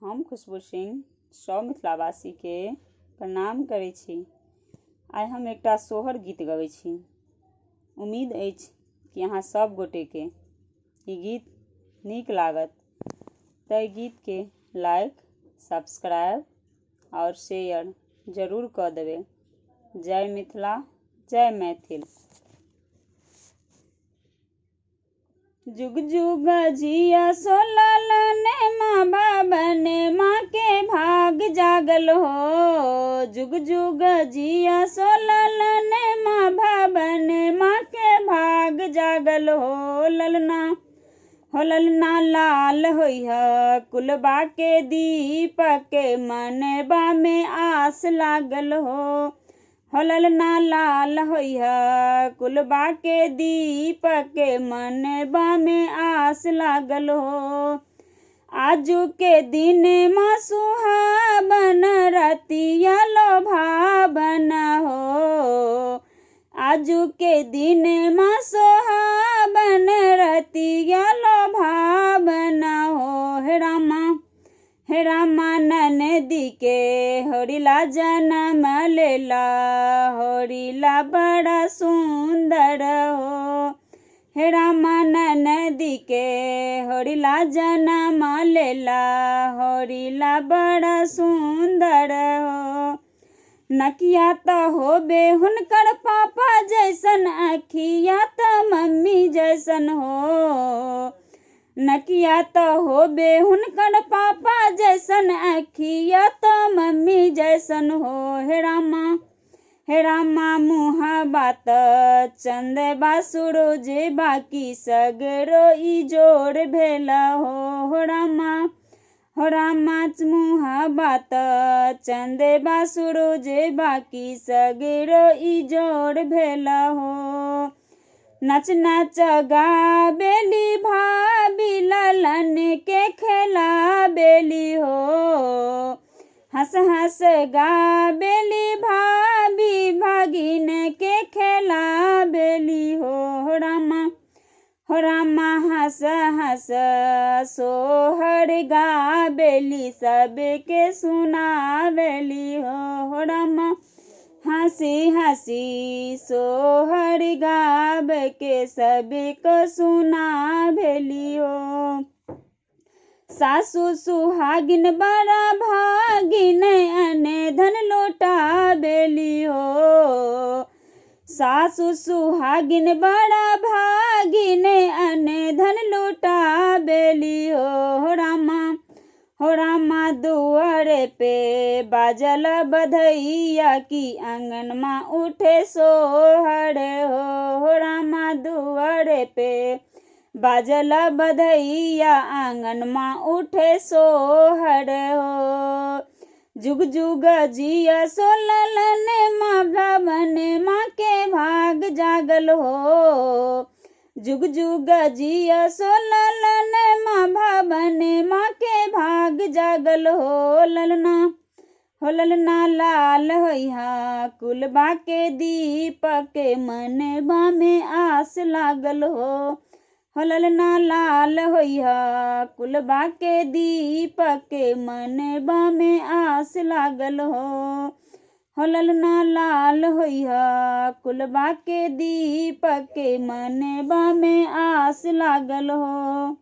हम खुशबू सिंह सौ मिथिलावासी के प्रणाम करै छी। आइ हम एकटा सोहर गीत गबै छी। उम्मीद अछि कि अहाँ सब गोटे के ई गीत नीक लागत। तऽ गीत के लाइक, सब्सक्राइब और शेयर जरूर कऽ देबै। जय मिथिला, जय मैथिल। जुग जुग जिया सोलल ने माँ बाबने माँ के भाग जागल हो। जुग जुग जिया सोलल ने माँ बाबने माँ के भाग जागल हो। ललना लाल होइह कुलबा के दीपक मनबा में आस लागल हो। ललना लाल होइह कुलबा के दीपक मनबा में आस लागल हो। आजू के दिन माँ सुहावन रतिया लोभावन हो। आजू के दिन माँ सुहावन रतिया लोभावन हो। हे रामा ननदी के होरिला जन्म लेला, होरिला बड़ा सुंदर हो। हे रामा ननदी के होरिला जन्म लेला, होरिला बड़ा सुंदर हो। नकिया तो होबे हुनकर पापा जैसन, अखिया तो मम्मी जैसन हो। नकिया तो होबे हुनकर पापा जैसन, अखिया तो मम्मी जैसन हो। हे रामा मुँह बात चंद बासुरोज बाकी सगरो इजोर भेला हो। हो रामा मुँह बात चंद बासुरोज बाकी सगरो इजोर भेला हो। नच नच गाबेली भाभी ललन के खेला बेली हो। हंस हंस गाबेली भाभी भागिन के खेला बेली हो। हो रामा हंस हंस सोहर गाबेली सबके सुनावेली हो। हो रामा हंसी हंसी सोहर गाब के सबको सुनावेली हो। सासु सुहागिन बड़ा भागिन अने धन लौटा बेली हो। सासु सुहागिन बड़ा भागिन अने धन लौटा बेली हो। हो रामा दुआरे पे बाजल बधैया की आंगन माँ उठे सोहर हो। हो रामा दुआरे पे बाजल बधैया आंगन माँ उठे सोहर हो। जुग जुग जिया सोलल ने माँ बाबन माँ के भाग जागल हो। जुग जुग जिया सोलल ने माँ बाबन माँ के भाग जागल हो। ललना लाल होइहा कुलबा के दीपक मनबा में आस लागल हो। ललना लाल होइहा कुलबा के दीपक मनबा में आस लागल हो। ललना लाल होइहा कुलबा के दीपक मनबा में आस लागल हो।